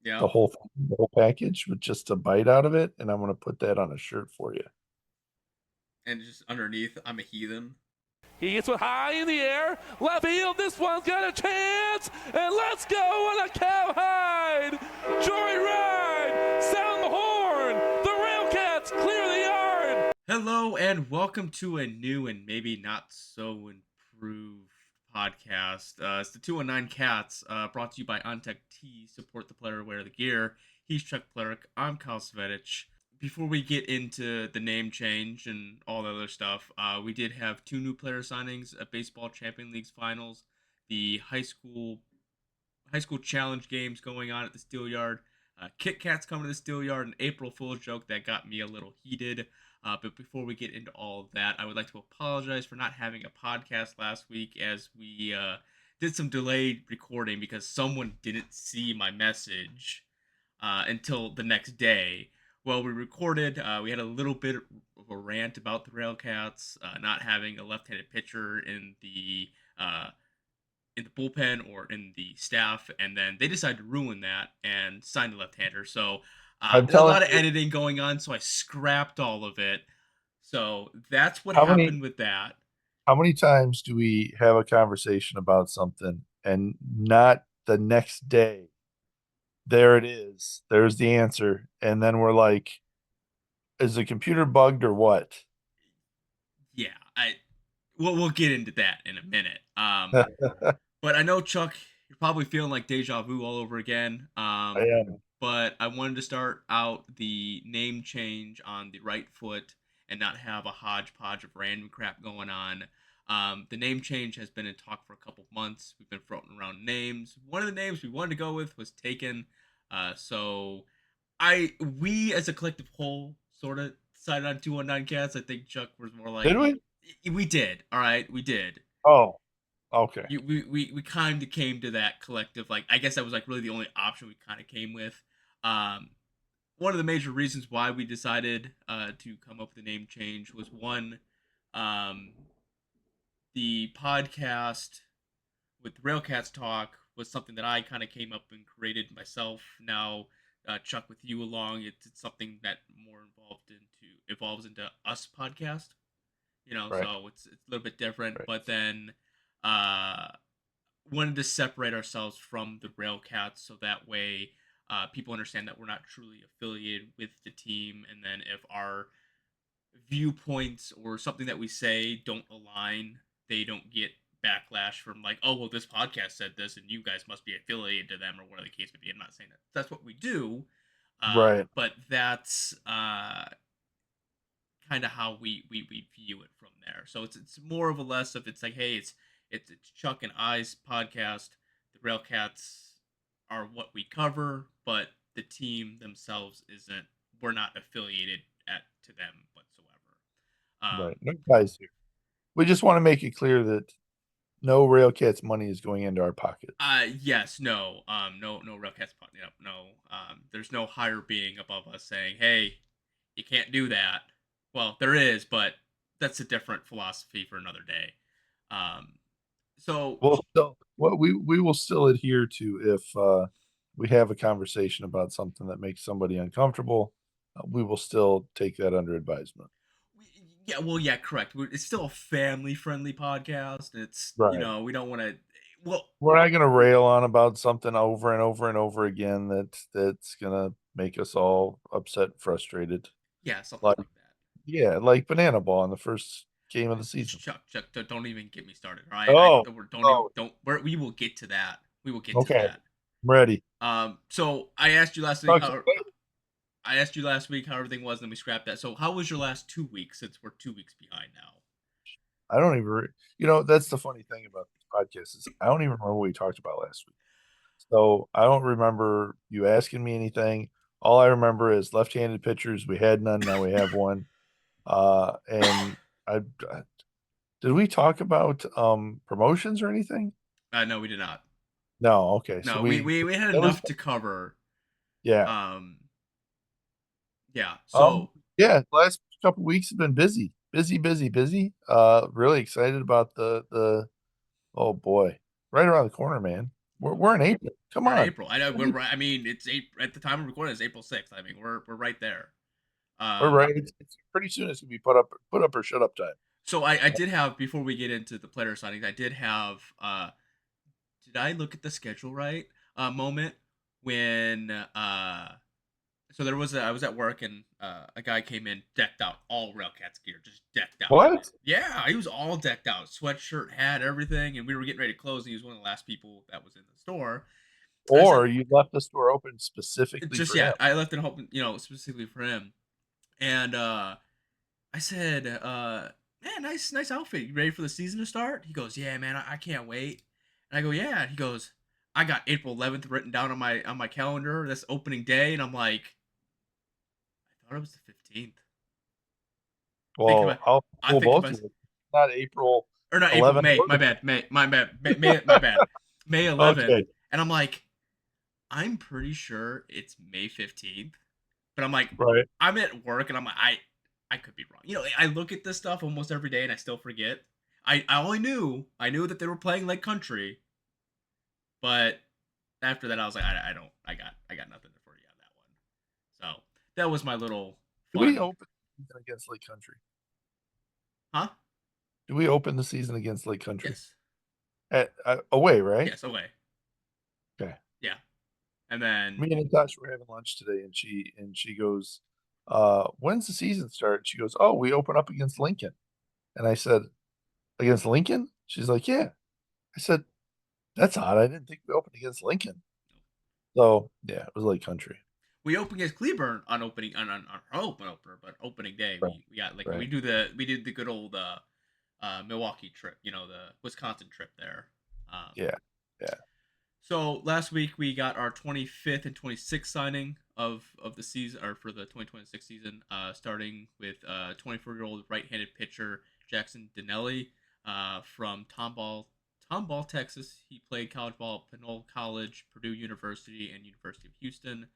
Yeah. the whole package with just a bite out of it, and I'm gonna put that on a shirt for you. And just underneath, I'm a heathen. He gets one high in the air. Left field. This one's got a chance. And let's go on a cowhide. Joyride. Sound the horn. The Railcats clear the yard. Hello, and welcome to a new and maybe not so improved podcast. It's the 219 Cats, brought to you by OnDeck Tees. Support the player, wear the gear. He's Chuck Plerick. I'm Kyle Svetich. Before we get into the name change and all the other stuff, we did have two new player signings at Baseball Champion League's finals, the high school challenge games going on at the Steel Yard. Kit Kat's coming to the Steel Yard, an April Fool's joke that got me a little heated. But before we get into all of that, I would like to apologize for not having a podcast last week as we did some delayed recording because someone didn't see my message until the next day. Well, we recorded. We had a little bit of a rant about the Railcats not having a left-handed pitcher uh, in the bullpen or in the staff, and then they decided to ruin that and sign a left-hander. So I'm there's a telling lot of you, editing going on, so I scrapped all of it. So that's what how many happened with that. how many times do we have a conversation about something and not the next day? There it is. There's the answer. And then we're like, is the computer bugged or what? Yeah, we'll get into that in a minute. I But I know Chuck, you're probably feeling like deja vu all over again. am. But I wanted to start out the name change on the right foot and not have a hodgepodge of random crap going on. The name change has been in talk for a couple months. We've been floating around names. One of the names we wanted to go with was taken. So we as a collective whole sort of decided on 219 Cats. I think Chuck was more like Did we? we did. All right, we did. Oh, okay. We kind of came to that collective, like I guess that was like really the only option we kind of came with. um One of the major reasons why we decided to come up with the name change was one, um the podcast with Railcats Talk was something that I kind of came up and created myself. Now, Chuck, with you along, it's something that more involved into evolves into us podcast. Right, So it's a little bit different. right. But then, uh, wanted to separate ourselves from the Railcats so that way people understand that we're not truly affiliated with the team, and then if our viewpoints or something that we say don't align, they don't get backlash from like, oh well, this podcast said this, and you guys must be affiliated to them or whatever the case may be. I'm not saying that that's what we do, Right. but that's kind of how we view it from there. So it's more of a less of it's like, hey, it's Chuck and I's podcast. The Railcats are what we cover, but the team themselves isn't. We're not affiliated to them whatsoever. Right. No ties here. We just want to make it clear that no Railcats money is going into our pocket. Yes, no, no Railcats. Yep, no. There's no higher being above us saying, hey, you can't do that. Well, there is, but that's a different philosophy for another day. Um, so We'll still what we will still adhere to if we have a conversation about something that makes somebody uncomfortable. We will still take that under advisement. yeah, well, yeah, correct. It's still a family-friendly podcast. It's Right. we don't want to. Well, We're not going to rail on about something over and over and over again that's going to make us all upset and frustrated. yeah, something Like, like that. yeah, like banana ball in the first game of the season. Chuck, don't even get me started. All right, Oh, don't even oh, don't. We will get to that. We will get to okay. that. I'm ready. So I asked you last week Talk how everything was, and then we scrapped that. So how was your last 2 weeks? Since we're 2 weeks behind now. I don't even, that's the funny thing about this podcast is I don't even remember what we talked about last week. So I don't remember you asking me anything. All I remember is left-handed pitchers. We had none. Now we have one. And I did we talk about promotions or anything? No, we did not. No. Okay. So No, we had that was enough to cover. yeah. Um, yeah. Um So yeah, last couple weeks have been busy. Busy, busy, busy. Really excited about the oh boy. Right around the corner, man. We're in April. Come We're in on. April. I know we're right. I mean, it's April, at the time of recording. It's April 6th. I mean, we're right there. We're right. It's pretty soon. It's gonna be put up or shut up time. So I did have, before we get into the player signings, I did have did I look at the schedule right? Moment when so there was I was at work and a guy came in decked out, all Railcats gear, just decked out. What? Yeah, he was all decked out, sweatshirt, hat, everything, and we were getting ready to close. And he was one of the last people that was in the store. I said, Or you left the store open specifically just for yeah, him? I left it open, specifically for him. And I said, man, nice outfit. You ready for the season to start? He goes, yeah, man, I can't wait. And I go, yeah. And he goes, I got April 11th written down on my calendar. That's opening day, and I'm like, I thought it was the 15th. Think Well, about, I'll I pull think both about, of you. Not April or not April, 11th. May. My bad, May. My bad, my bad. May 11th, Okay. and I'm like, I'm pretty sure it's May 15th, but I'm like, Right. I'm at work, and I'm like, I could be wrong. I look at this stuff almost every day, and I still forget. I knew that they were playing Lake Country, but after that, I was like, I got nothing for you on that one. So that was my little Do we fun, open the season against Lake Country? huh? Do we open the season against Lake Country? Yes, At away, right? yes, away, Okay. yeah, and then Me and Natasha were having lunch today, and she goes, "When's the season start?" She goes, "Oh, we open up against Lincoln." And I said, "Against Lincoln?" She's like, "Yeah." I said, "That's odd. I didn't think we opened against Lincoln." So yeah, it was Lake Country. we open against Cleburne on opening on our open opener, but opening day Right. we got like Right. we did the good old Milwaukee trip, the Wisconsin trip there. Yeah. Yeah. So last week we got our 25th and 26th signing of the season, or for the 2026 season, starting with 24-year-old right-handed pitcher Jackson Dannelley from Tomball, Texas. He played college ball at Pinole College, Purdue University, and University of Houston.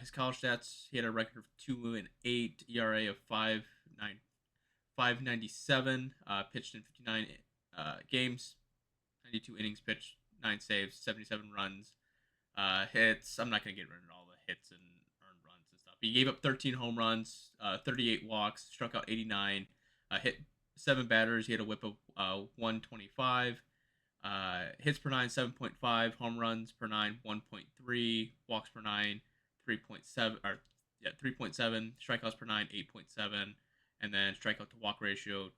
His college stats: he had a record of 2-8, ERA of 5.97, pitched in 59 games, 92 innings pitched, 9 saves, 77 runs, hits. I'm not gonna get rid of all the hits and earned runs and stuff. He gave up 13 home runs, 38 walks, struck out 89, hit 7 batters. He had a WHIP of 125. Hits per nine 7.5, home runs per nine 1.3, walks per nine 3.7, or yeah 3.7, strikeouts per nine 8.7, and then strikeout to walk ratio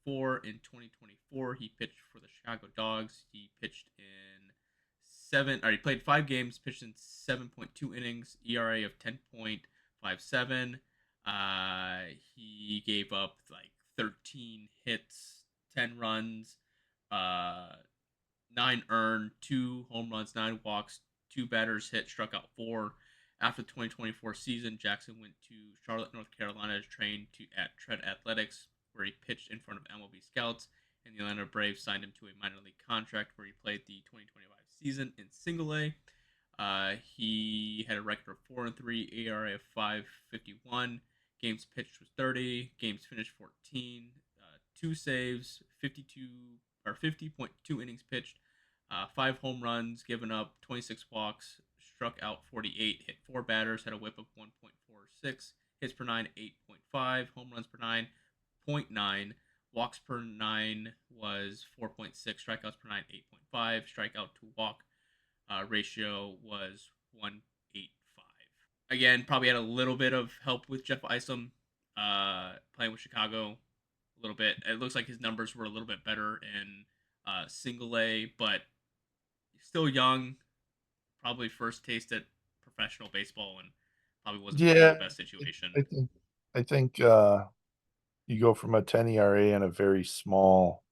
2.34. In 2024, he pitched for the Chicago Dogs. He pitched in he played 5 games, pitched in 7.2 innings, ERA of 10.57. He gave up like 13 hits, 10 runs, uh, 9 earned, 2 home runs, 9 walks, 2 batters hit, struck out 4. After the 2024 season, Jackson went to Charlotte, North Carolina to train at Tread Athletics, where he pitched in front of MLB scouts, and the Atlanta Braves signed him to a minor league contract where he played the 2025 season in Single A. He had a record of 4-3, ERA of 5.51. Games pitched was 30. Games finished 14. 2 saves, 50.2 innings pitched, 5 home runs, given up 26 walks, struck out 48, hit 4 batters, had a WHIP of 1.46, hits per nine 8.5, home runs per nine 0.9, walks per nine was 4.6, strikeouts per nine 8.5, strikeout to walk ratio was 1.85. Again, probably had a little bit of help with Jeff Isom playing with Chicago a little bit. It looks like his numbers were a little bit better in Single A, but still young. Probably first taste at professional baseball, and probably wasn't put in Yeah. the best situation. I think you go from a 10 ERA and a very small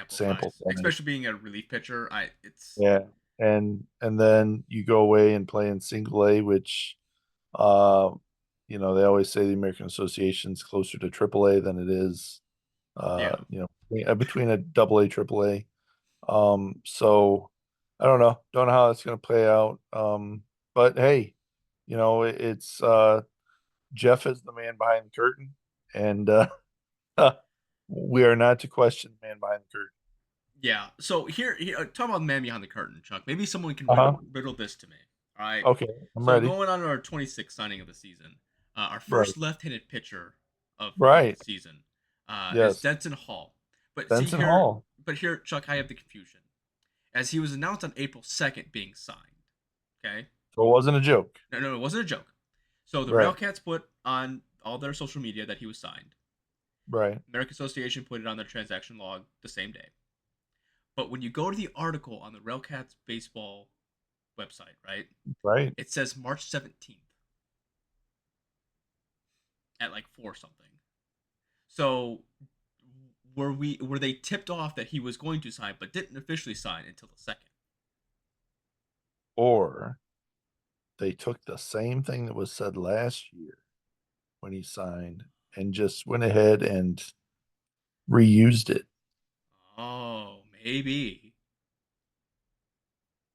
sample Size, size. especially being a relief pitcher. It's Yeah. And then you go away and play in Single A, which uh they always say the American Association's closer to AAA than it is yeah. between a AA, AAA. So I don't know how it's going to play out. But hey, it's Jeff is the man behind the curtain, and we are not to question the man behind the curtain. Yeah. So here talk about the man behind the curtain, Chuck. Maybe someone can Uh-huh. riddle this to me. All right. Okay, I'm So ready. going on our 26th signing of the season, our Right. first left-handed pitcher of Right. the season is Yes. Denson Hull. But see Denson here, Hall. Chuck, I have the confusion. As he was announced on April 2nd being signed. Okay. So it wasn't a joke. No, it wasn't a joke. So the Right. Railcats put on all their social media that he was signed. Right. American Association put it on their transaction log the same day. But when you go to the article on the Railcats baseball website, right, Right. it says March 17th at like 4 something. So were they tipped off that he was going to sign but didn't officially sign until the 2nd? Or they took the same thing that was said last year when he signed and just went ahead and reused it. Oh, maybe.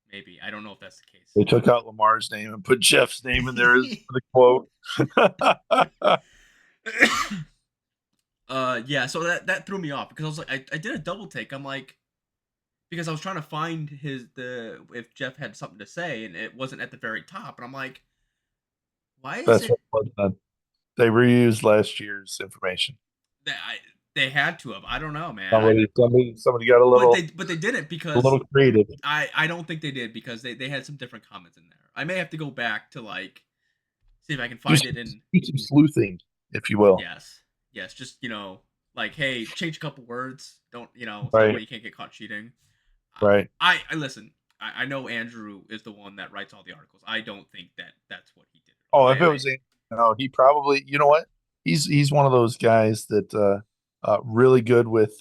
Maybe. I don't know if that's the case. They took out Lamar's name and put Jeff's name in there as the quote. Yeah, so that threw me off because I was like I did a double take. I'm like, because I was trying to find if Jeff had something to say and it wasn't at the very top, and I'm like, why is That's it what was done. They reused last year's information. that they had to have? I don't know, man. Somebody got But they didn't a because little creative. I don't think they did because they had some different comments in there. I may have to go back to like see if I can find it in. Do some sleuthing, if you will. Yes, just like, hey, change a couple words. Don't so that Right. way you can't get caught cheating. Right. I listen. I know Andrew is the one that writes all the articles. I don't think that's what he did. Oh, if it was, no, he probably, you know what? He's one of those guys that really good with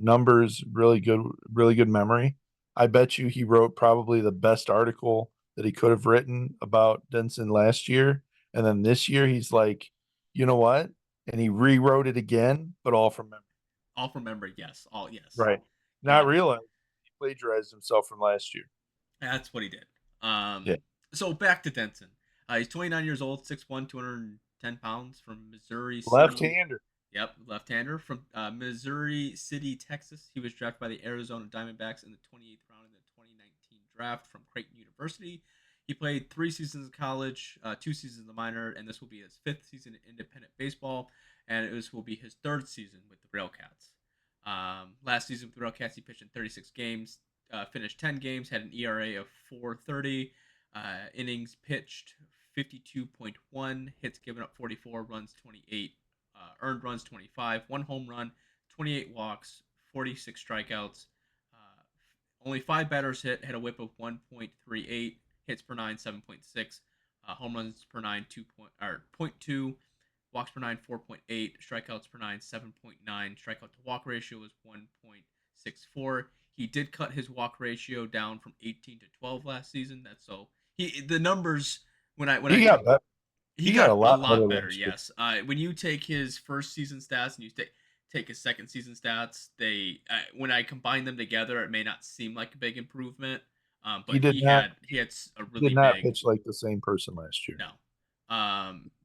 numbers, really good memory. I bet you he wrote probably the best article that he could have written about Denson last year, and then this year he's like, you know what? And he rewrote it again, but all from memory. All from memory, yes. All yes. Right. Not Yeah, realizing he plagiarized himself from last year. that's what he did. Yeah. So back to Denson. He's 29 years old, 6'1", 210 pounds from Missouri City. Left-hander. Yep, left-hander from Missouri City, Texas. He was drafted by the Arizona Diamondbacks in the 28th round in the 2019 draft from Creighton University. He played 3 seasons of college, 2 seasons in the minor, and this will be his 5th season in independent baseball, and this will be his 3rd season with the Railcats. Last season with the Railcats, he pitched in 36 games, finished 10 games, had an ERA of 4.30, innings pitched 52.1, hits given up 44, runs 28, earned runs 25, 1 home run, 28 walks, 46 strikeouts. Only 5 batters hit, had a whip of 1.38, hits per 9 7.6, home runs per 9 0.2, walks per 9 4.8, strikeouts per 9 7.9, strikeout to walk ratio was 1.64. He did cut his walk ratio down from 18 to 12 last season. That's so the numbers He got that. he got a lot better better. last year. Yes. When you take his first season stats and you take his second season stats, they when I combine them together, it may not seem like a big improvement. But he had a really did not big pitch like the same person last year. no.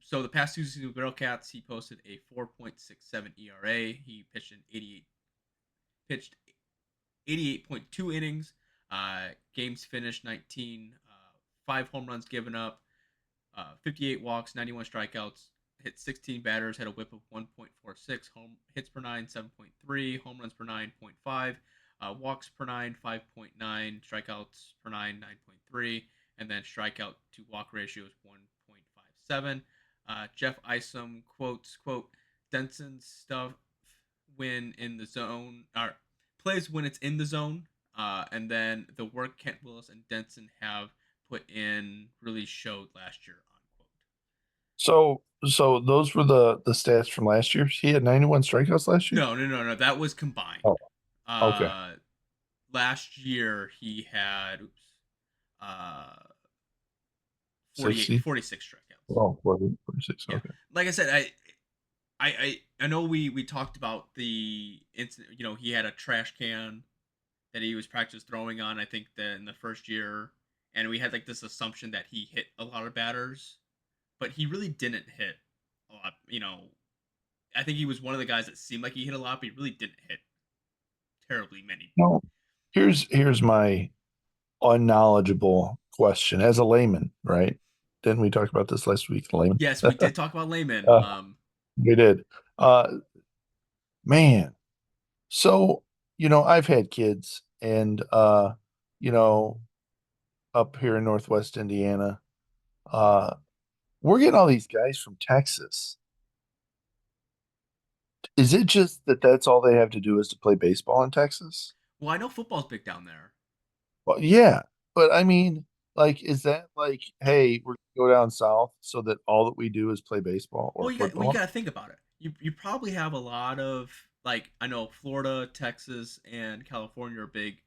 So the past 2 seasons with Railcats, he posted a 4.67 ERA. He pitched 88.2 innings. Games finished 19. 5 home runs given up. 58 walks, 91 strikeouts. Hit 16 batters. Had a whip of 1.46. Home hits per 9 7.3. Home runs per 9.5. Walks per 9 5.9. Strikeouts per 9 9.3. And then strikeout to walk ratio is 1.57. Jeff Isom quotes, quote, Denson's stuff when in the zone, or plays when it's in the zone, and then the work Kent Willis and Denson have put in really showed last year, unquote. So those were the stats from last year. He had 91 strikeouts last year. No. That was combined. Oh, okay. Last year he had 46 strikeouts. Oh, 46. Yeah. Okay. Like I said, I know we talked about the incident. He had a trash can that he was practice throwing on. I think in the first year, and we had like this assumption that he hit a lot of batters, but he really didn't hit a lot. I think he was one of the guys that seemed like he hit a lot, but he really didn't hit terribly many. No, here's my unknowledgeable question as a layman, right? Didn't we talk about this last week, layman? Yes, we did talk about layman. Uh, we did. Man, so I've had kids, and you know, up here in Northwest Indiana, uh, we're getting all these guys from Texas. Is it just that that's all they have to do is to play baseball in Texas? Well, I know football's big down there. Well, yeah, but I mean, like, is that like, hey, we're gonna go down south so that all that we do is play baseball or You football? got to think about it. You probably have a lot of, like, I know Florida, Texas, and California are big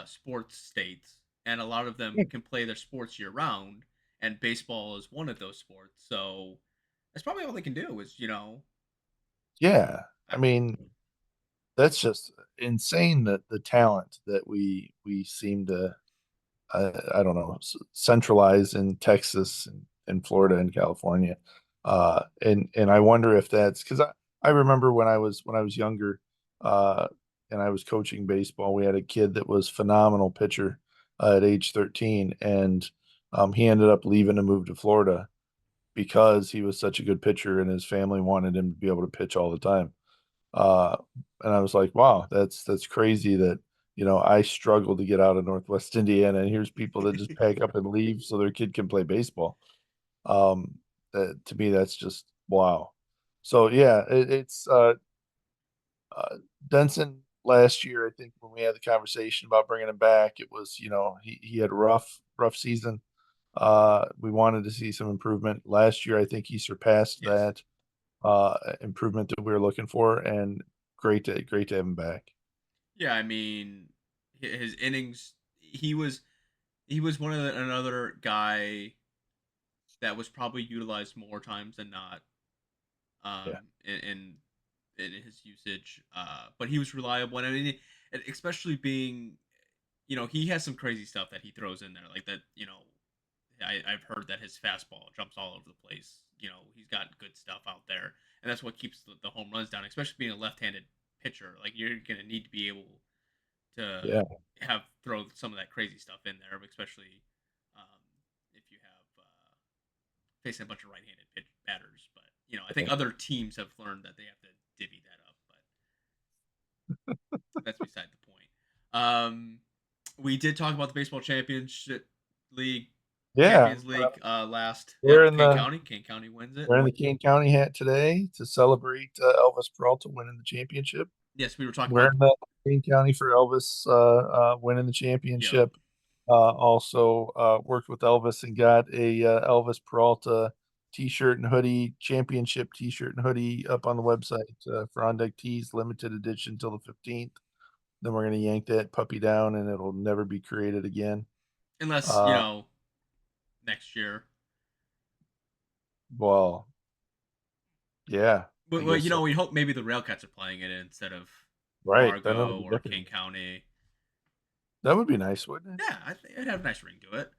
sports states, and a lot of them Yeah. can play their sports year round, and baseball is one of those sports. So that's probably all they can do is Yeah, I, I mean, that's just insane that the talent that we seem to I don't know centralize in Texas and Florida and California, and I wonder if that's because I remember when I was younger, uh, and I was coaching baseball, we had a kid that was phenomenal pitcher at age 13, and he ended up leaving to move to Florida because he was such a good pitcher, and his family wanted him to be able to pitch all the time. Uh, and I was like, wow, that's crazy that, I struggle to get out of Northwest Indiana, and here's people that just pack up and leave so their kid can play baseball. To me, that's just wow. So yeah, it's uh, Denson last year. I think when we had the conversation about bringing him back, it was, he had a rough season. We wanted to see some improvement last year. I think he surpassed yes, that improvement that we were looking for, and great to have him back. yeah. I mean, his innings. He was one of another guy that was probably utilized more times than not Yeah, in his usage. But he was reliable, and I mean, especially being, he has some crazy stuff that he throws in there, like that. I've heard that his fastball jumps all over the place. He's got good stuff out there, and that's what keeps the home runs down. Especially being a left-handed pitcher, like you're gonna need to be able to yeah, have throw some of that crazy stuff in there, especially um, if you have facing a bunch of right-handed batters. But I think yeah. other teams have learned that they have to divvy that up. But that's beside the point. We did talk about the baseball championship league, Yeah, Champions League last. we're Yep, in Kane the County. Kane County wins it. we're in the Kane County hat today to celebrate Elvis Peralta winning the championship. Yes, we were talking We're about. in the Kane County for Elvis winning the Yep. championship. Also worked with Elvis and got a Elvis Peralta t-shirt and hoodie, championship t-shirt and hoodie up on the website for OnDeck Tees, limited edition till the 15th. Then we're gonna yank that puppy down, and it'll never be created again. Unless Uh, next year. well, yeah, I But well, guess so. we hope maybe the Railcats are playing it instead of Right, then it'll Fargo be or different. Kane County. That would be nice, wouldn't it? Yeah, I think it'd have a nice ring to it.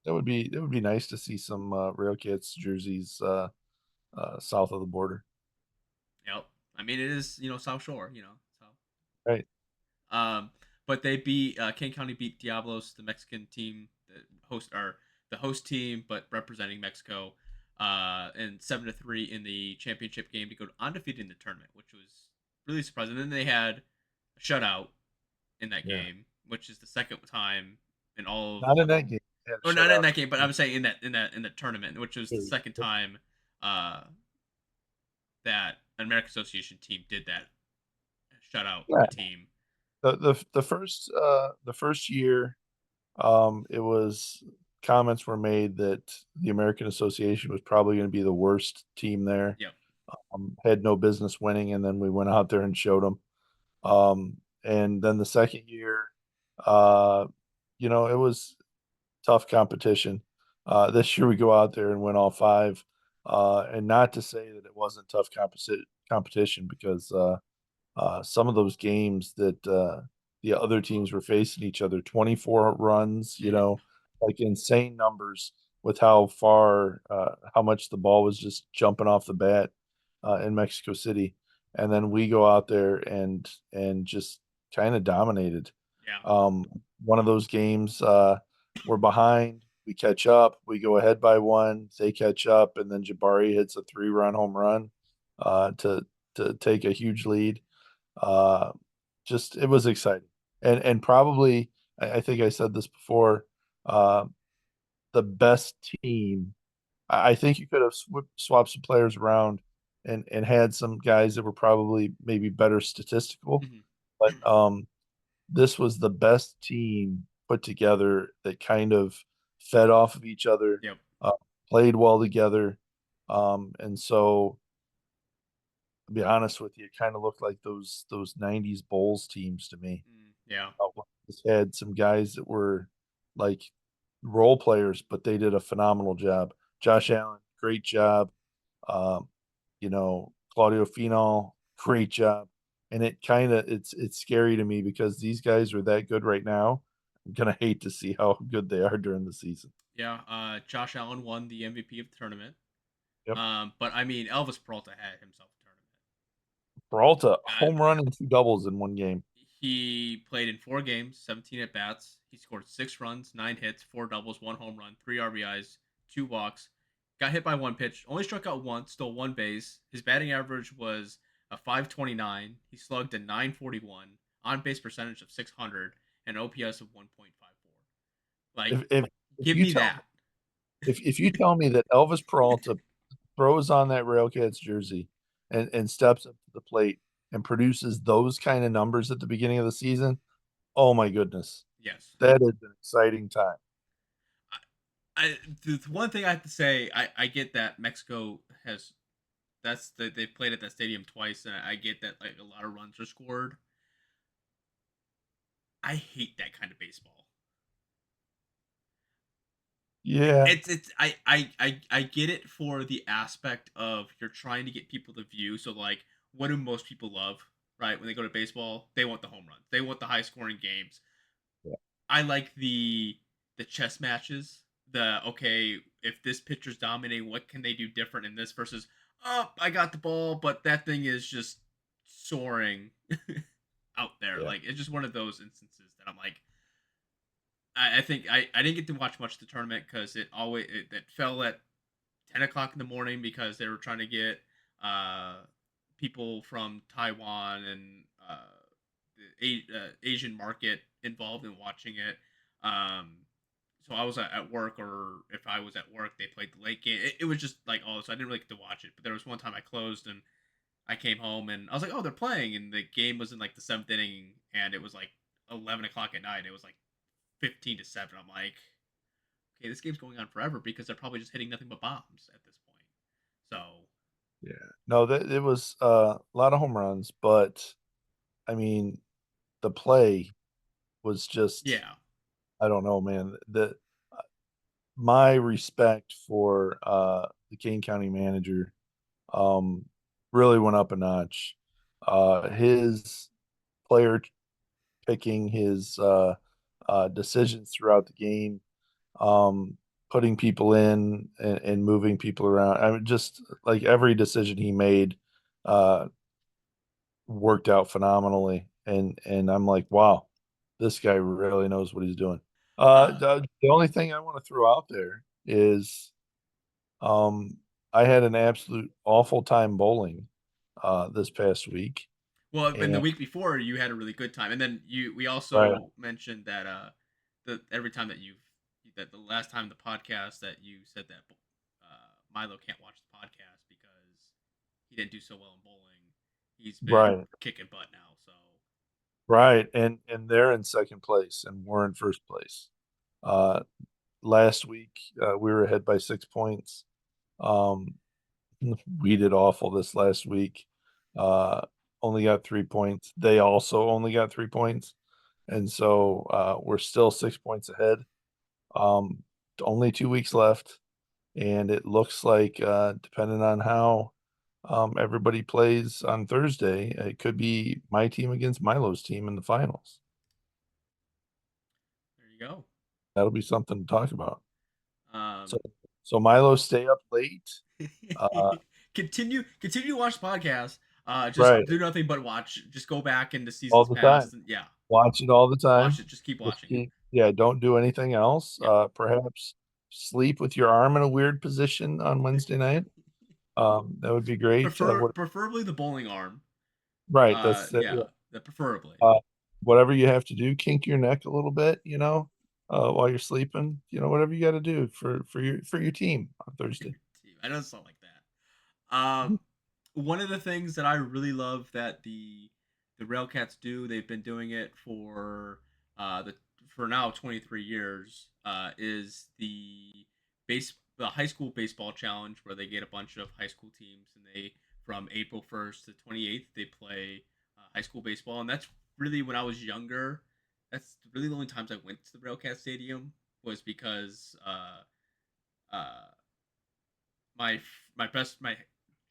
That would be nice to see some Rail Cats jerseys south of the border. Yep. I mean, it is South Shore. So Right. Um, but they beat Kane County beat Diablos, the Mexican team, the host team, but representing Mexico, and 7-3 in the championship game to go undefeated in the tournament, which was really surprising. And then they had a shutout in that Yeah. game, which is the second time in all of, Not in that game. They had a or not in shutout. that game, but I'm saying in the tournament, which was the second Yep. time uh, that an American Association team did that shutout Yeah. a team. The first year, it was comments were made that the American Association was probably going to be the worst team there. Yep. Had no business winning, and then we went out there and showed them. And then the second year, uh, it was tough competition. This year we go out there and win all five. And not to say that it wasn't tough competition, because some of those games that the other teams were facing each other, 24 runs, like insane numbers with how much the ball was just jumping off the bat in Mexico City. And then we go out there and just kind of dominated. Yeah. One of those games, we're behind, we catch up, we go ahead by one, they catch up, and then Jabari hits a 3-run home run to take a huge lead. Uh, just it was exciting, and probably I think I said this before. Uh, the best team. I think you could have swapped some players around and had some guys that were probably maybe better statistical, Mhm. but this was the best team put together that kind of fed off of each other, Yep. uh, played well together, and so to be honest with you, it kind of looked like those '90s Bulls teams to me. Yeah. Just had some guys that were like role players, but they did a phenomenal job. Josh Allen, great job. Um, Claudio Final, great job. And it's scary to me because these guys are that good right now. I'm gonna hate to see how good they are during the season. Yeah. Josh Allen won the MVP of the tournament. Yep. But I mean, Elvis Peralta had himself a tournament. Peralta, Uh, home run and 2 doubles in one game. he played in 4 games, 17 at bats. He scored 6 runs, 9 hits, 4 doubles, 1 home run, 3 RBIs, 2 walks. Got hit by 1 pitch. Only struck out once. Stole 1 base. His batting average was a 529. He slugged a 941. On base percentage of 600 and OPS of 1.54. Like, If give you me tell that. if you tell me that Elvis Peralta throws on that Railcats jersey and steps up to the plate and produces those kind of numbers at the beginning of the season, oh my goodness, Yes. that is an exciting time. The one thing I have to say, I get that Mexico has they've played at that stadium twice, and I get that like a lot of runs are scored. I hate that kind of baseball. Yeah, I get it for the aspect of you're trying to get people to view. So like, what do most people love, right? When they go to baseball, they want the home runs. They want the high scoring games. yeah, I like the chess matches. The okay, if this pitcher's dominating, what can they do different in this versus oh, I got the ball, but that thing is just soaring out there. yeah. Like it's just one of those instances that I'm like, I think I didn't get to watch much of the tournament because it fell at 10 o'clock in the morning because they were trying to get uh, people from Taiwan and the Asian market involved in watching it. Um, so I was at work, or if I was at work, they played the late game. It was just like oh, so I didn't really get to watch it. But there was one time I closed and I came home and I was like, oh, they're playing, and the game was in like the 7th inning, and it was like 11 o'clock at night. It was like 15-7. I'm like, okay, this game's going on forever because they're probably just hitting nothing but bombs at this point. So Yeah. No, that it was a lot of home runs, but I mean, the play was just yeah, I don't know, man. My respect for the Kane County manager um really went up a notch. His player picking, his decisions throughout the game, um, putting people in and moving people around. I mean, just like every decision he made uh, worked out phenomenally. And I'm like, wow, this guy really knows what he's doing. uh, The only thing I want to throw out there is um, I had an absolute awful time bowling this past week. well, in the And week before you had a really good time, and then we right, also mentioned that that every time that that the last time the podcast that you said that Milo can't watch the podcast because he didn't do so well in bowling. He's been right, kicking butt now, so right. And they're in second place and we're in first place. Uh, Last week we were ahead by 6 points. Um, we did awful this last week. Uh, Only got 3 points. They also only got 3 points, and so we're still 6 points ahead. Um, Only 2 weeks left, and it looks like depending on how everybody plays on Thursday, it could be my team against Milo's team in the finals. there you go. That'll be something to talk about. So, Um, so Milo stay up late. Uh, continue to watch the podcast. Just Right. do nothing but watch. Just go back into All seasons the time. past, and yeah, Watch it all the time. watch it. Just keep Just watching it. keep, yeah, don't do anything else. Yeah. Perhaps sleep with your arm in a weird position on Wednesday night. That would be great. Preferably the bowling arm. Right. That's it. Yeah, that preferably. Whatever you have to do, kink your neck a little bit, while you're sleeping, whatever you got to do for your team on Thursday. I know it's not like that. One of the things that I really love that the Railcats do, they've been doing it for the for now 23 years, is the high school baseball challenge where they get a bunch of high school teams and they from April 1st to 28th they play high school baseball, and that's really when I was younger. That's really the only times I went to the Railcat Stadium was because my my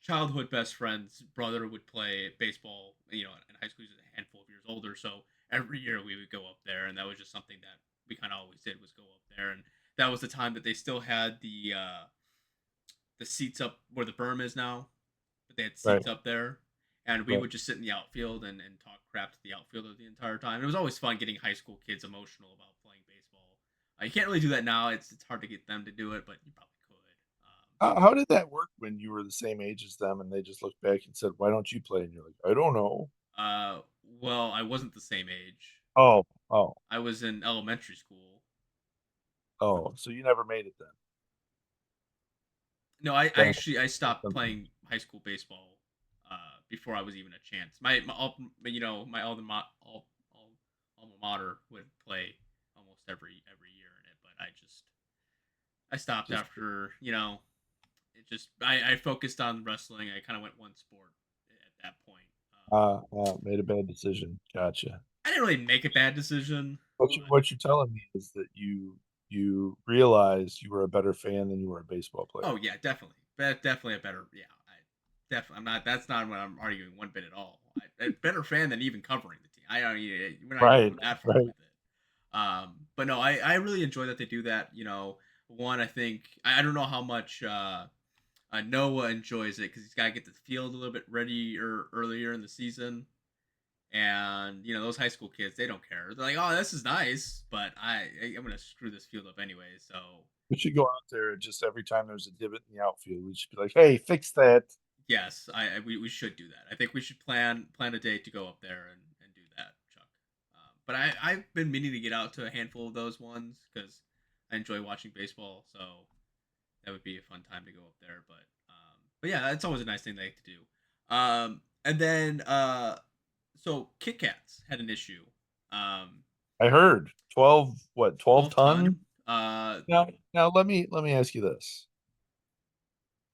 childhood best friend's brother would play baseball. In high school, he was a handful of years older, so every year we would go up there, and that was just something that we kind of always did was go up there. And that was the time that they still had the seats up where the berm is now, but they had Right. seats up there, and we Right. would just sit in the outfield and talk crap to the outfielder the entire time. And it was always fun getting high school kids emotional about playing baseball. You can't really do that now. It's hard to get them to do it, but you probably could. How did that work when you were the same age as them and they just looked back and said, "Why don't you play?" And you're like, "I don't know." Well, I wasn't the same age. Oh, oh, I was in elementary school. oh. So you never made it then. No, I That- actually I stopped playing high school baseball before I was even a chance. My alma mater would play almost every year in it, but I stopped Just after it just I focused on wrestling. I kind of went one sport at that point. made a bad decision. Gotcha. I didn't really make a bad decision. What you're telling me is that you realized you were a better fan than you were a baseball player. Oh yeah, definitely. Definitely a better. Yeah, definitely. I'm not. That's not what I'm arguing one bit at all. A better fan than even covering the team. I don't. We're not even Right, going that far right. with it. But no, I really enjoy that they do that. One, I think I don't know how much Noah enjoys it because he's got to get the field a little bit ready earlier in the season. And those high school kids, they don't care. They're like, "Oh, this is nice," but I'm gonna screw this field up anyway. So We should go out there and just every time there's a divot in the outfield, we should be like, "Hey, fix that." yes, we should do that. I think we should plan a day to go up there and do that, Chuck. But I've been meaning to get out to a handful of those ones because I enjoy watching baseball. So that would be a fun time to go up there. But yeah, it's always a nice thing they like to do. And then so Kit Kats had an issue. I heard 12, what, 12 ton? Uh, Now let me ask you this.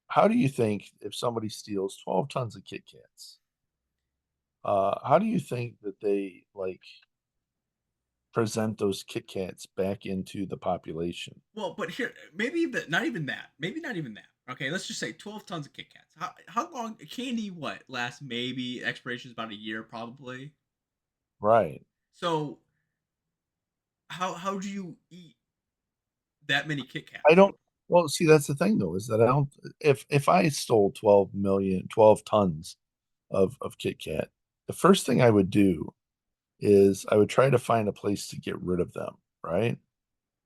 How do you think if somebody steals 12 tons of Kit Kats, how do you think that they present those Kit Kats back into the population? well, but here maybe not even that. Maybe not even that. Okay, let's just say 12 tons of Kit Kats. How long candy? What lasts? Maybe expiration is about a year, probably. Right. So how do you eat that many Kit Kats? I don't Well, see, that's the thing though, is that I don't if I stole 12 tons of Kit Kat, the first thing I would do is I would try to find a place to get rid of them, right?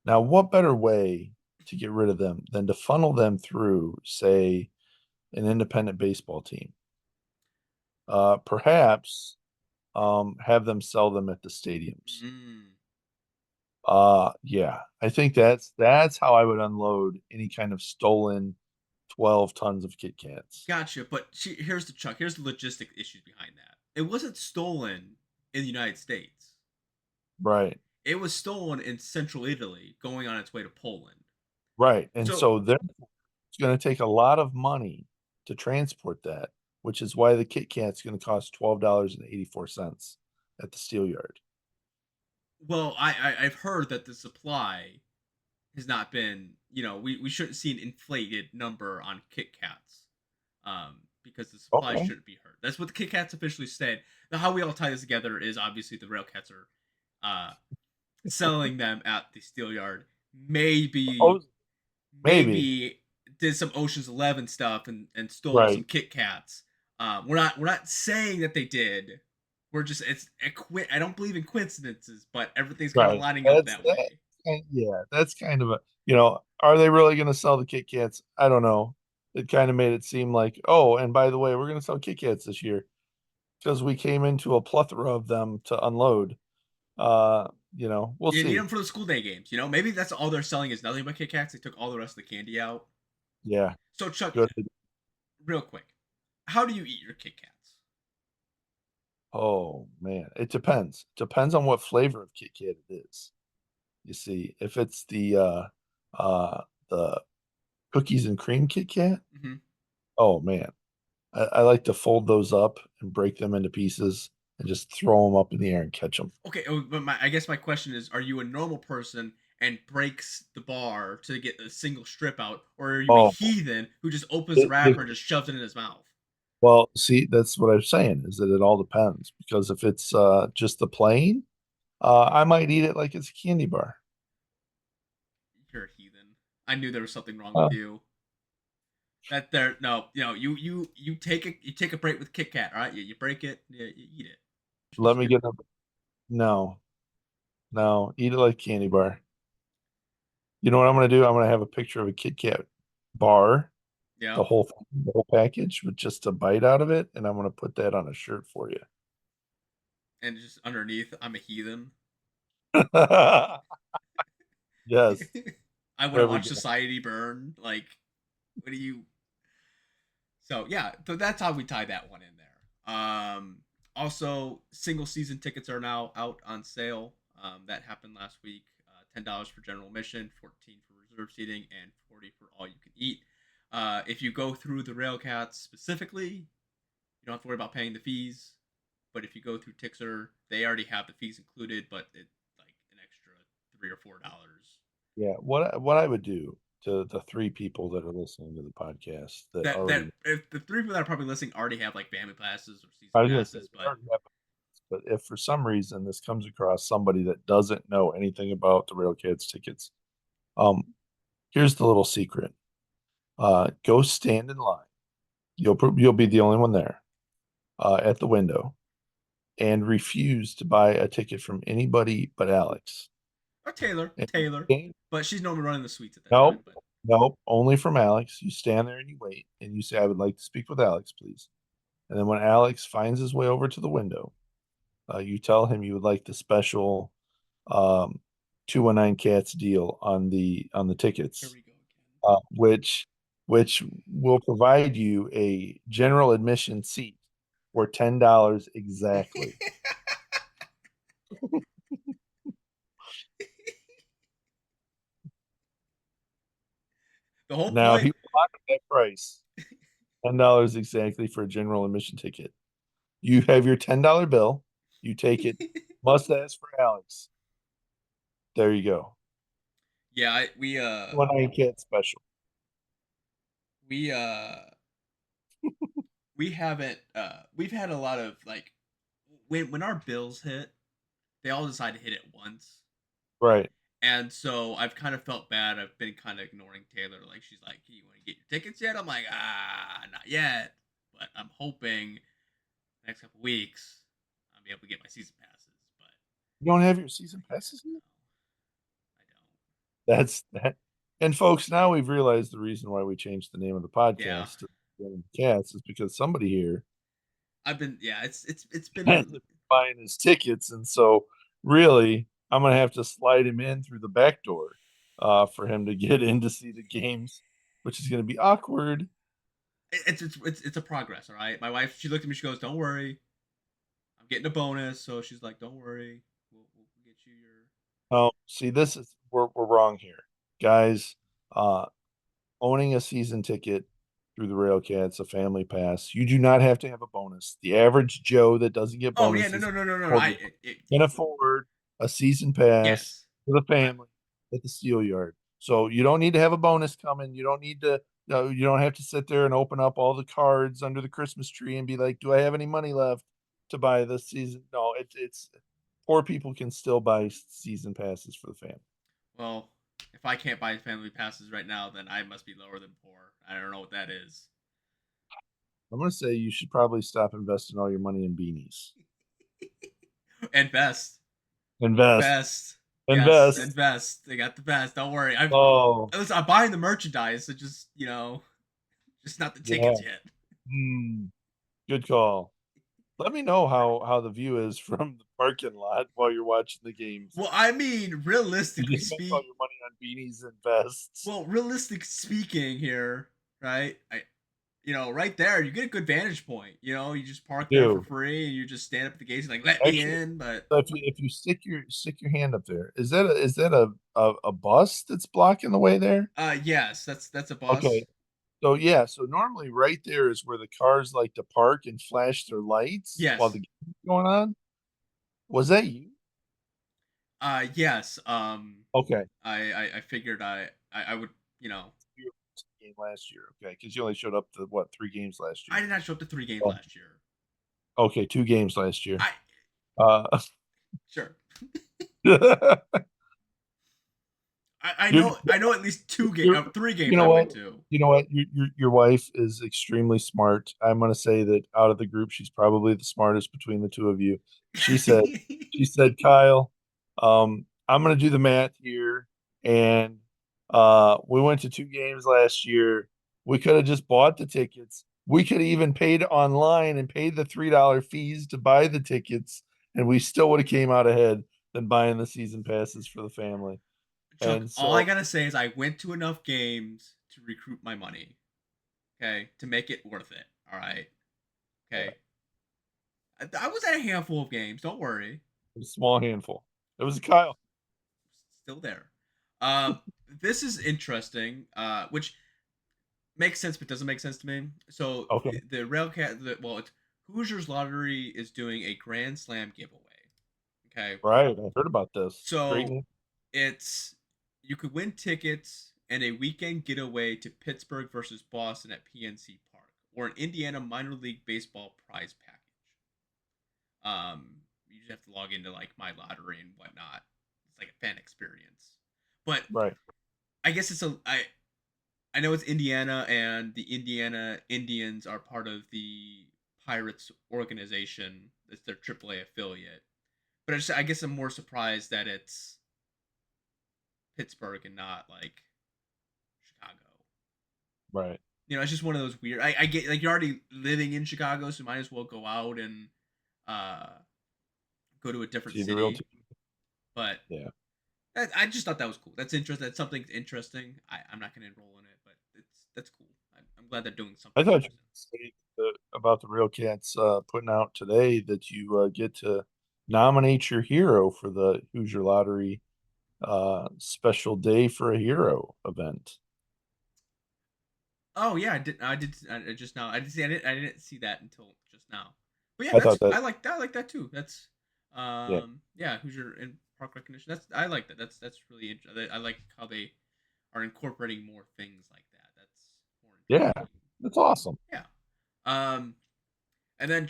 Now, what better way to get rid of them than to funnel them through, say, an independent baseball team? Perhaps have them sell them at the stadiums. Mm. Yeah, I think that's how I would unload any kind of stolen 12 tons of Kit Kats. Gotcha. But here's the Chuck. Here's the logistic issues behind that. It wasn't stolen in the United States. Right, It was stolen in central Italy, going on its way to Poland. right. And So so therefore, it's going to take a lot of money to transport that, which is why the Kit Kat's going to cost $12.84 at the steel yard. well, I've heard that the supply has not been, we shouldn't see an inflated number on Kit Kats, because the supply Okay. shouldn't be hurt. That's what the Kit Kats officially said. Now, how we all tie this together is obviously the Railcats are selling them at the steel yard. Maybe Oh, maybe. did some Ocean's 11 stuff and stole Right. some Kit Kats. We're not saying that they did. We're just I don't believe in coincidences, but everything's kind of Right. lining up that way. Yeah, that's kind of are they really going to sell the Kit Kats? I don't know. It kind of made it seem like, oh, and by the way, we're going to sell Kit Kats this year because we came into a plethora of them to unload. We'll You need see. them for the school day games. Maybe that's all they're selling is nothing but Kit Kats. They took all the rest of the candy out. Yeah, So Chuck, good. real quick, how do you eat your Kit Kats? Oh man, it depends. Depends on what flavor of Kit Kat it is. You see, if it's the cookies and cream Kit Kat, Mm-hmm. oh man, I like to fold those up and break them into pieces and just throw them up in the air and catch them. Okay, but I guess my question is: are you a normal person and breaks the bar to get a single strip out, or are you a Oh, heathen who just opens the wrapper and just shoves it in his mouth? well, see, that's what I'm saying is that it all depends because if it's just the plain, I might eat it like it's a candy bar. You're a heathen. I knew there was something wrong Uh, with you. That there, no, you take a break with Kit Kat, all right? You break it, you eat it. You're supposed Let to me do. get no, no, eat it like candy bar. You know what I'm gonna do? I'm gonna have a picture of a Kit Kat bar, Yeah, the whole thing, the whole package with just a bite out of it, and I'm gonna put that on a shirt for you. and just underneath, I'm a heathen. Yes, I want to there we watch go. society burn. Like, what do you? So yeah, so that's how we tie that one in there. Also, single season tickets are now out on sale. That happened last week. $10 for general admission, 14 for reserve seating, and 40 for all you can eat. If you go through the Railcats specifically, you don't have to worry about paying the fees. But if you go through Tixer, they already have the fees included, but it's like an extra $3 or $4. Yeah, what I would do to the three people that are listening to the podcast that That already, if the three people that are probably listening already have like family passes or I season was gonna say passes, they but already have it, but if for some reason this comes across somebody that doesn't know anything about the Rail Kids tickets, um, here's the little secret. Go stand in line. You'll be the only one there, at the window, and refuse to buy a ticket from anybody but Alex. or Taylor, And Taylor, okay, but she's normally running the suites at that time. nope, But nope, only from Alex. You stand there and you wait, and you say, "I would like to speak with Alex, please." And then when Alex finds his way over to the window, you tell him you would like the special um, 219 Cats deal on the here tickets, we go uh, which which will provide you a general admission seat for $10 again. exactly. The whole Now point. he will lock that price, $10 exactly for a general admission ticket. You have your $10 bill, you take it, must ask for Alex. There you go. Yeah, One night cat special. we we haven't we've had a lot of like when our bills hit, they all decide to hit at once. Right. And so I've kind of felt bad. I've been kind of ignoring Taylor. Like she's like, "You want to get your tickets yet?" I'm like, not yet. But I'm hoping next couple weeks I'll be able to get my season passes. But You don't have your season not yet. passes No, yet? I don't. That's that. And folks, now we've realized the reason why we changed the name of the Yeah, podcast to Random Cats is because somebody here I've been. Yeah, it's been a. hasn't been buying his tickets, and so really, I'm gonna have to slide him in through the back door, for him to get in to see the games, which is gonna be awkward. It's a progress. All right. My wife, she looked at me. She goes, "Don't worry. I'm getting a bonus." So she's like, "Don't worry. We'll get you your." Oh, see, this is we're wrong here, guys. Uh, Owning a season ticket through the Railcats, a family pass, you do not have to have a bonus. The average Joe that doesn't get Oh yeah, no bonuses no no no no. can afford a season pass Yes. for the I, family at the steel yard. So you don't need to have a bonus coming. You don't need to. No, you don't have to sit there and open up all the cards under the Christmas tree and be like, "Do I have any money left to buy this season?" No, it's poor people can still buy season passes for the family. well, if I can't buy family passes right now, then I must be lower than poor. I don't know what that is. I'm gonna say you should probably stop investing all your money in beanies. And best. Invest. Best. Yes, Invest. and best. They got the best. Don't worry. Oh, I'm buying the merchandise. So just just not the yeah. tickets yet. Good call. Let me know how the view is from the parking lot while you're watching the games. Well, I mean, You just spent all your money on beanies and vests. well, realistic speaking here, right? Right there, you get a good vantage point. You just park there for Do free, and you just stand up at the gates and like let me actually, in. But so if you stick your hand up there, is that a bus that's blocking the way there? yes, that's a Okay. bus. So yeah, so normally right there is where the cars like to park and flash their lights while Yes. the game's going on. Was that you? Yes. Okay. I figured I would. You were at the game last year, okay? Because you only showed up to what, 3 games last I year? did not show up to 3 games Oh, last year. okay, 2 games last year. I Uh, Sure. you I know at least you're, 3 games you know I what? went to. You know what? Your wife is extremely smart. I'm gonna say that out of the group, she's probably the smartest between the two of you. She said, she said, Kyle, I'm gonna do the math here, and we went to 2 games last year. We could have just bought the tickets. We could have even paid online and paid the $3 fees to buy the tickets, and we still would have came out ahead than buying the season passes for the family. Chuck, And all I so, gotta say is I went to enough games to recruit my money. Okay, to make it worth it. All right. yeah, Okay. I was at a handful of games. Don't worry. a small handful. It was Kyle. Still there. Um, this is interesting. Which makes sense, but doesn't make sense to me. So Okay. the Railcat, it's Hoosiers Lottery is doing a Grand Slam giveaway. Okay. Right. I heard about this. Great So news. it's you could win tickets and a weekend getaway to Pittsburgh versus Boston at PNC Park, or an Indiana minor league baseball prize package. You just have to log into like my lottery and whatnot. It's like a fan experience. But Right. I guess I know it's Indiana, and the Indiana Indians are part of the Pirates organization. It's their AAA affiliate. But I guess I'm more surprised that it's Pittsburgh and not like Chicago. Right. It's just one of those weird. I get like you're already living in Chicago, so you might as well go out and uh, go to a different See the real city. team. But Yeah. I just thought that was cool. That's interesting. That's something interesting. I'm not going to enroll in it, but that's cool. I'm glad they're doing I something thought you decent. were saying about the Real Cats putting out today that you get to nominate your hero for the Hoosier Lottery special day for a hero event. Oh yeah, I did. I just now. I did see. I didn't see that until just now. But yeah, I thought that, I like that too. That's yeah, yeah. Hoosier in park recognition. I like that. That's really interesting. I like how they are incorporating more things like that. That's more yeah, intriguing. that's awesome. Yeah. Um, and then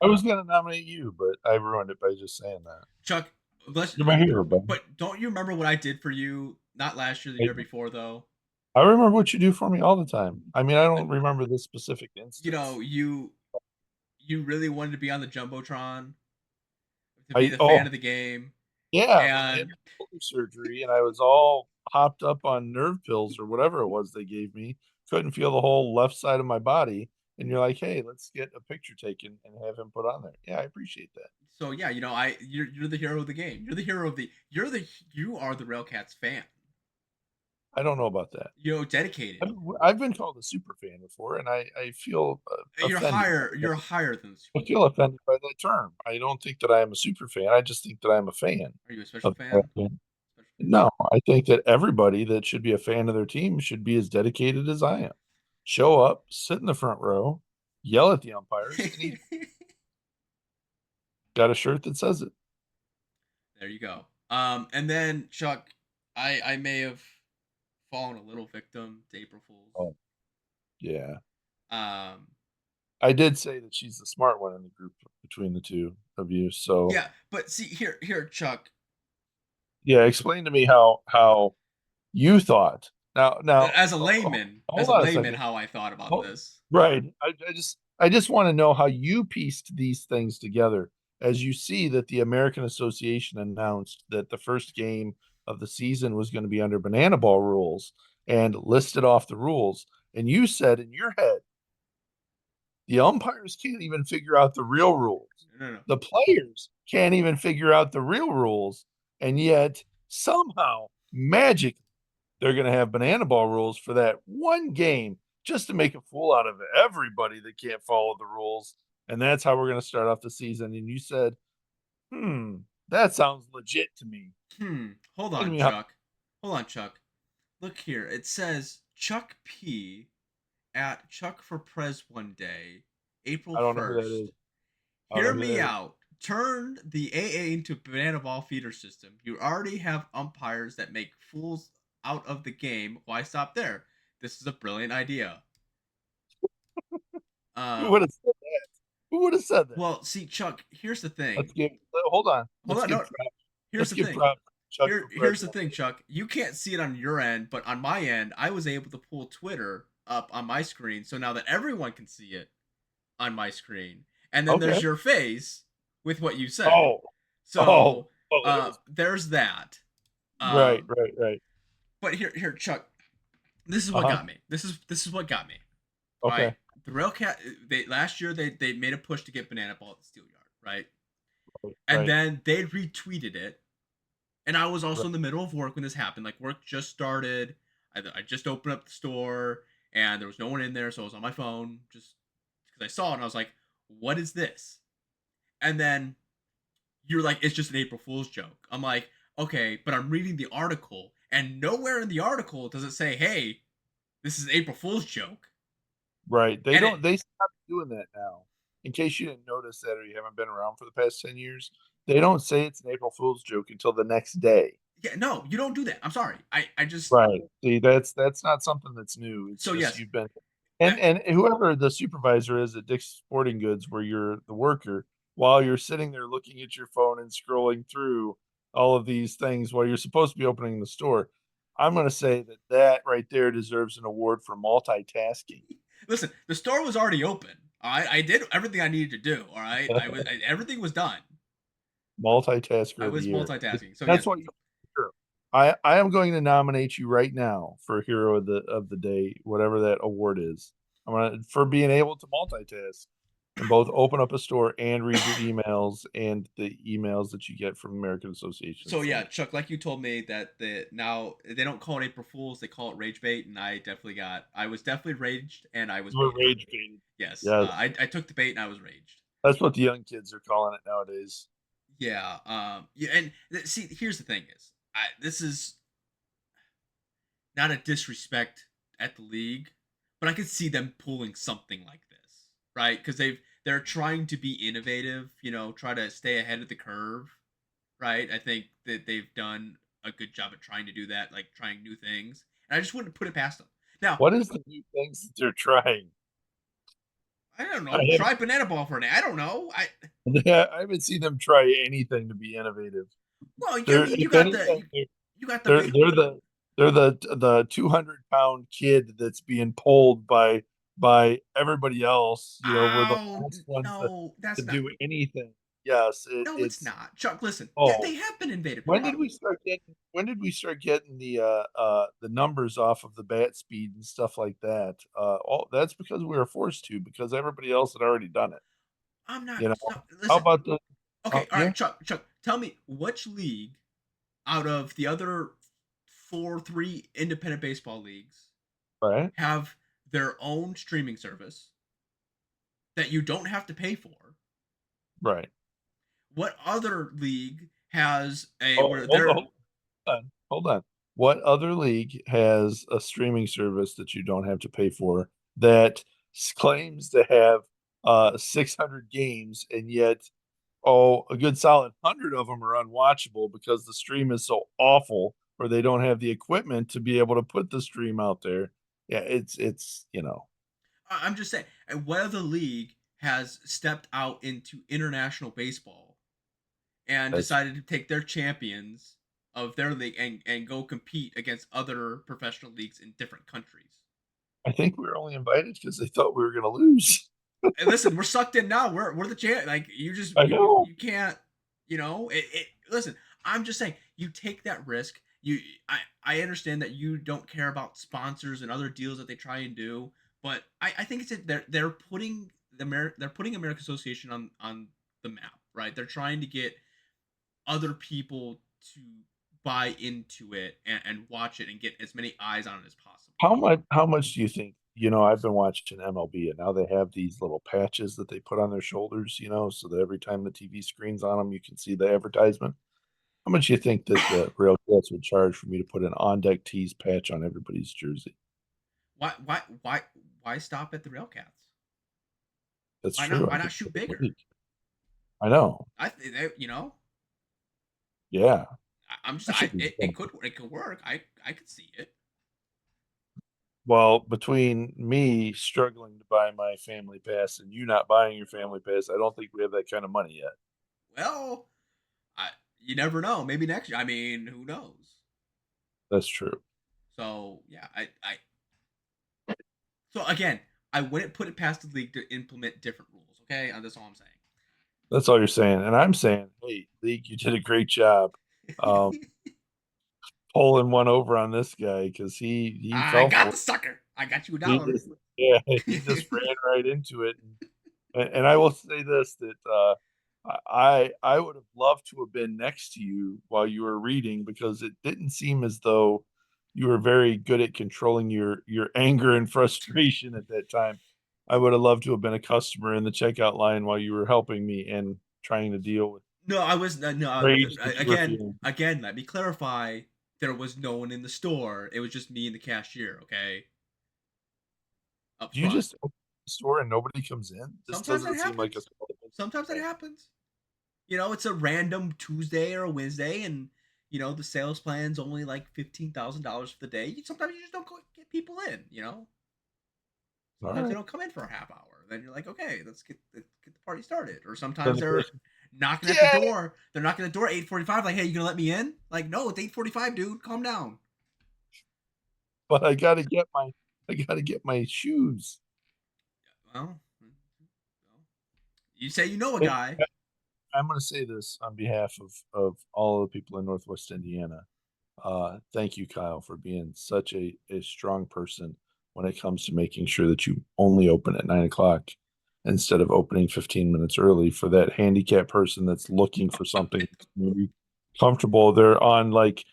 I was gonna nominate you, but I ruined it by just saying that. Chuck, let's. You're my hero, bud. But don't you remember what I did for you? Not last year, the year before, though. I remember what you do for me all the time. I mean, I don't remember this specific instance. You really wanted to be on the jumbotron to be I the fan oh of the game, yeah, when I had and my shoulder surgery and I was all hopped up on nerve pills or whatever it was they gave me, couldn't feel the whole left side of my body. And you're like, hey, let's get a picture taken and have him put on there. Yeah, I appreciate that. so yeah, you're the hero of the game. You're the hero of the you are the Railcats fan. I don't know about that. Dedicated. I've been called a super fan before, and I feel offended. You're higher than the I super feel fan. offended by that term. I don't think that I am a super fan. I just think that I'm a fan Are you a special of fan? Special fan. No, I think that everybody that should be a fan of their team should be as dedicated as I am. Show up, sit in the front row, yell at the umpires, and he got a shirt that says it. There you go. And then Chuck, I may have fallen a little victim to April Fools. Oh, yeah. Um, I did say that she's the smart one in the group between the two of you. So yeah, but see here, Chuck. yeah, explain to me how you thought. Now, As a hold layman, on a second. how I thought about Oh, this. right. I just want to know how you pieced these things together as you see that the American Association announced that the first game of the season was going to be under banana ball rules and listed off the rules. And you said in your head, the umpires can't even figure out the real rules. No. The players can't even figure out the real rules. And yet, somehow, magically, they're going to have banana ball rules for that one game just to make a fool out of everybody that can't follow the rules. And that's how we're going to start off the season. And you said, that sounds legit to me. Hold on, Chuck. Hold on, Chuck. Look here. It says Chuck P at Chuck for Prez one day, April 1st. I don't know who that is. Hear me out. Turn the AA into banana ball feeder system. You already have umpires that make fools out of the game. Why stop there? This is a brilliant idea. Who would have said that? Who would have said that? Well, see, Chuck, here's the thing. Hold on. Here's the thing. Here's the thing, Chuck. You can't see it on your end, but on my end, I was able to pull Twitter up on my screen, so now that everyone can see it on my screen. And then there's your face with what you said. There's that. Right. But here, Chuck. This is what got me. This is what got me. Okay. Right? The Railcat. Last year they made a push to get banana ball at the steel yard, right? And then they retweeted it, and I was also in the middle of work when this happened. Like, work just started. I just opened up the store, and there was no one in there, so I was on my phone just because I saw it, and I was like, "What is this?" And then you're like, "It's just an April Fool's joke." I'm like, "Okay," but I'm reading the article, and nowhere in the article does it say, "Hey, this is an April Fool's joke." Right. They stopped doing that now. In case you didn't notice that or you haven't been around for the past 10 years, they don't say it's an April Fool's joke until the next day. Yeah, no, you don't do that. I'm sorry. I just Right. See, that's not something that's new. It's you've been and whoever the supervisor is at Dick's Sporting Goods where you're the worker, while you're sitting there looking at your phone and scrolling through all of these things while you're supposed to be opening the store, I'm going to say that right there deserves an award for multitasking. Listen, the store was already open. All right, I did everything I needed to do. All right, everything was done. Multitasker. I was multitasking. So that's what. Sure. I am going to nominate you right now for Hero of the Day, whatever that award is. I'm gonna for being able to multitask and both open up a store and read your emails and the emails that you get from American Association. So yeah, Chuck, like you told me that now they don't call it April Fools, they call it rage bait, and I was definitely raged, and I was rage baited. Yes. I took the bait and I was raged. That's what the young kids are calling it nowadays. Yeah. And see, here's the thing is, this is not a disrespect at the league, but I could see them pulling something like this, right? Because they're trying to be innovative, try to stay ahead of the curve, right? I think that they've done a good job at trying to do that, like trying new things, and I just wouldn't put it past them. Now, what is the new things that they're trying? I don't know. Try banana ball for a day. I don't know. I haven't seen them try anything to be innovative. Well, you got the they're the 200-pound kid that's being pulled by everybody else. We're the last ones to do anything. Yes, it's not. Chuck, listen. They have been innovative. When did we start getting the numbers off of the bat speed and stuff like that? That's because we were forced to, because everybody else had already done it. I'm not. Listen, how about the? Okay, all right, Chuck. Tell me which league out of the other three independent baseball leagues, right, have their own streaming service that you don't have to pay for. Right. What other league has a hold on. What other league has a streaming service that you don't have to pay for that claims to have 600 games, and yet a good solid 100 of them are unwatchable because the stream is so awful, or they don't have the equipment to be able to put the stream out there? Yeah, it's I'm just saying, what other league has stepped out into international baseball and decided to take their champions of their league and go compete against other professional leagues in different countries? I think we were only invited because they thought we were going to lose. And listen, we're sucked in now. We're the champ. Like I know. you can't. Listen, I'm just saying, you take that risk. I understand that you don't care about sponsors and other deals that they try and do, but I think it's they're putting they're putting American Association on the map, right? They're trying to get other people to buy into it and watch it and get as many eyes on it as possible. How much do you think, I've been watching MLB and now they have these little patches that they put on their shoulders, so that every time the TV screen's on them, you can see the advertisement. How much do you think that the Real Cats would charge for me to put an OnDeck Tees patch on everybody's jersey? Why stop at the Railcats? That's Why true. not? Why not shoot bigger? I know. Yeah. I'm just That should be fun. it could work. I could see it. Well, between me struggling to buy my family pass and you not buying your family pass, I don't think we have that kind of money yet. Well, you never know. Maybe next year. I mean, who knows? That's true. So yeah, so again, I wouldn't put it past the league to implement different rules. Okay, that's all I'm saying. That's all you're saying. And I'm saying, hey, league, you did a great job. Pulling one over on this guy because he I fell got for the sucker. I got you a he dollar. just he just ran right into it. And I will say this, that I would have loved to have been next to you while you were reading, because it didn't seem as though you were very good at controlling your anger and frustration at that time. I would have loved to have been a customer in the checkout line while you were helping me and trying to deal with No, I was no. rage that you were feeling. Again. Let me clarify. There was no one in the store. It was just me and the cashier. Okay. Up Do you front. just open the store and nobody comes in? This Sometimes that doesn't seem like a happens. Sometimes that happens. It's a random Tuesday or a Wednesday, and the sales plan's only like $15,000 for the day. Sometimes you just don't get people in. Sometimes they don't come in for a half hour. Then you're like, okay, let's get the party started. Or sometimes they're knocking at the door. They're knocking at the door at 8:45. Like, hey, you gonna let me in? Like, no, it's 8:45, dude. Calm down. But I gotta get my shoes. Well, you say you know a Hey, guy. I'm gonna say this on behalf of all the people in Northwest Indiana. Thank you, Kyle, for being such a strong person when it comes to making sure that you only open at 9 o'clock instead of opening 15 minutes early for that handicapped person that's looking for something that's gonna be comfortable. They're on like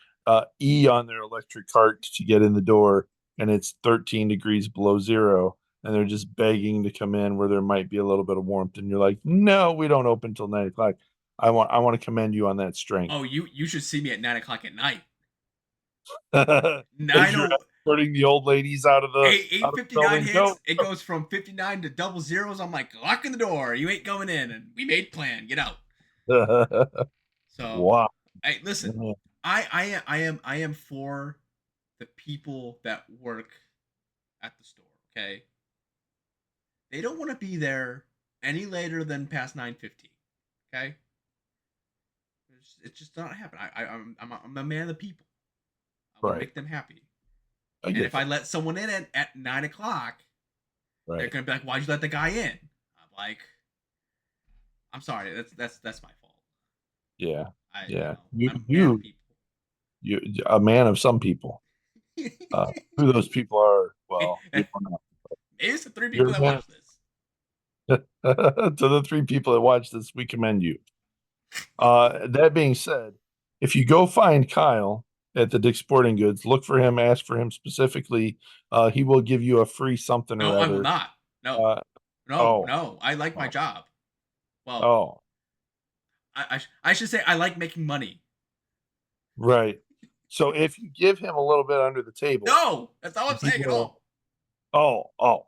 E on their electric cart to get in the door, and it's 13 degrees below zero, and they're just begging to come in where there might be a little bit of warmth. And you're like, no, we don't open until 9 o'clock. I want to commend you on that strength. Oh, you should see me at 9 o'clock at night. As you're 9 escorting the old ladies out of the 8:59 building. hits. It goes from 59 to double zeros. I'm like, locking the door. You ain't going in, and we made plan. Get out. So, Wow. hey, listen. I am for the people that work at the store. Okay, they don't want to be there any later than past 9:15. Okay, it's just not happening. I'm a man of the people. I want to make them happy. And if I let someone in at 9 o'clock, they're gonna be like, "Why'd you let the guy in?" I'm like, "I'm sorry. That's my fault." Yeah. I'm a man of people. You a man of some people. Who those people are, well, Maybe it's the three people that watch this. To the three people that watch this, we commend you. That being said, if you go find Kyle at the Dick's Sporting Goods, look for him, ask for him specifically. He will give you a free something or No, I will other. not. No, no. I like my job. Well, I should say I like making money. Right. So if you give him a little bit under the table. No, that's all I'm saying at all. Oh.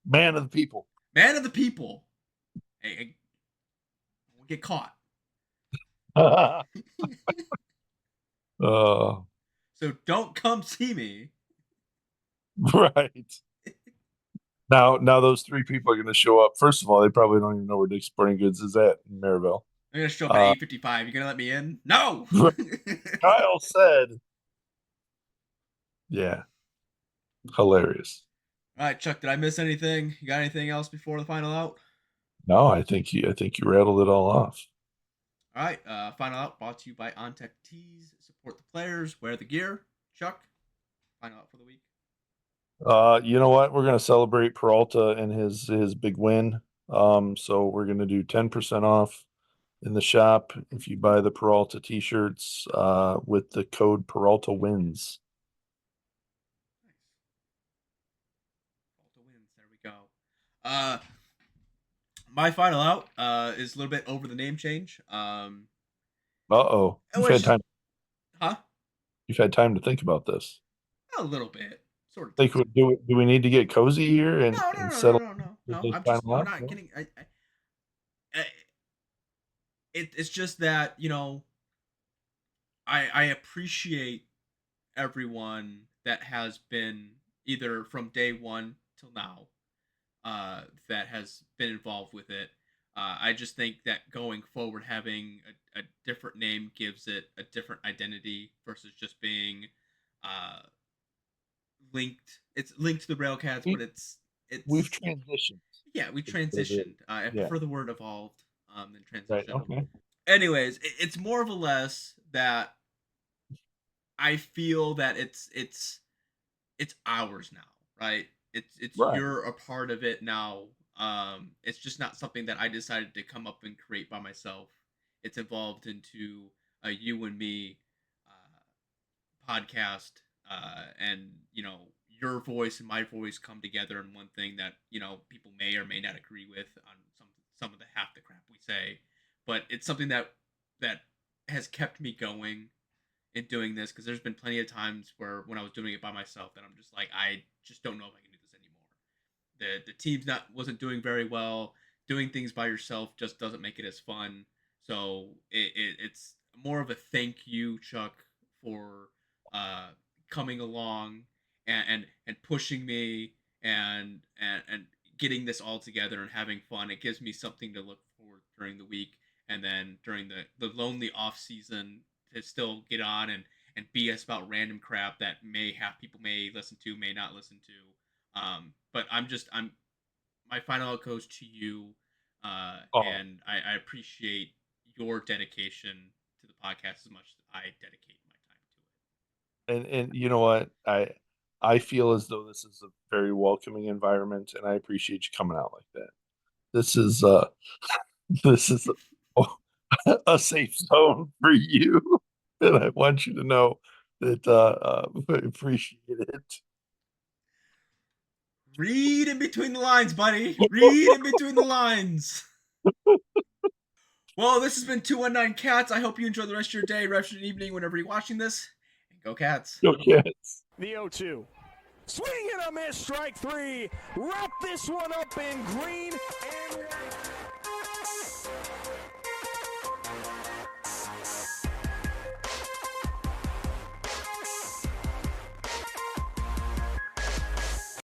Man of the people. Man of the people. Hey, we'll get caught. So don't come see me. Right. Now those three people are going to show up. First of all, they probably don't even know where Dick's Sporting Goods is at in Maryville. They're going to show up at 8:55. You going to let me in? No. Kyle said, yeah. Hilarious. All right, Chuck, did I miss anything? You got anything else before the final out? No, I think you rattled it all off. All right, final out brought to you by OnDeck Tees. Support the players, wear the gear. Chuck, final out for the week. You know what? We're gonna celebrate Peralta and his big win. So we're gonna do 10% off in the shop if you buy the Peralta t-shirts with the code Peralta wins. Nice. Peralta wins. There we go. My final out is a little bit over the name change. Uh-oh. You've had time. Huh? You've had time to think about this. A little bit, sort of. Think do we need to get cozy here and settle? No. I'm not kidding. It's just that, you know, I appreciate everyone that has been either from day one till now that has been involved with it. I just think that going forward, having a different name gives it a different identity versus just being linked. It's linked to the Railcats, but it's we've transitioned. Yeah, we transitioned. I prefer the word evolved than transition. Right, okay. Anyways, it's more of a less that I feel that it's ours now, right? It's right. You're a part of it now. It's just not something that I decided to come up and create by myself. It's evolved into a you and me podcast, and you know, your voice and my voice come together in one thing that, you know, people may or may not agree with on some of the half the crap we say, but it's something that has kept me going in doing this, because there's been plenty of times where when I was doing it by myself that I'm just like, I just don't know if I can do this anymore. The team's wasn't doing very well. Doing things by yourself just doesn't make it as fun. So it's more of a thank you, Chuck, for coming along and pushing me and getting this all together and having fun. It gives me something to look forward during the week, and then during the lonely off season to still get on and BS about random crap that people may listen to, may not listen to. But I'm my final out goes to you, and I appreciate your dedication to the podcast as much as I dedicate my time to it. And you know what? I feel as though this is a very welcoming environment, and I appreciate you coming out like that. This is a safe zone for you, and I want you to know that I appreciate it. Read in between the lines, buddy. Read in between the lines. Well, this has been 219 Cats. I hope you enjoy the rest of your day, rest of your evening, whenever you're watching this. And go Cats. Go Cats. The 0-2. Swing and a miss, strike three. Wrap this one up in green.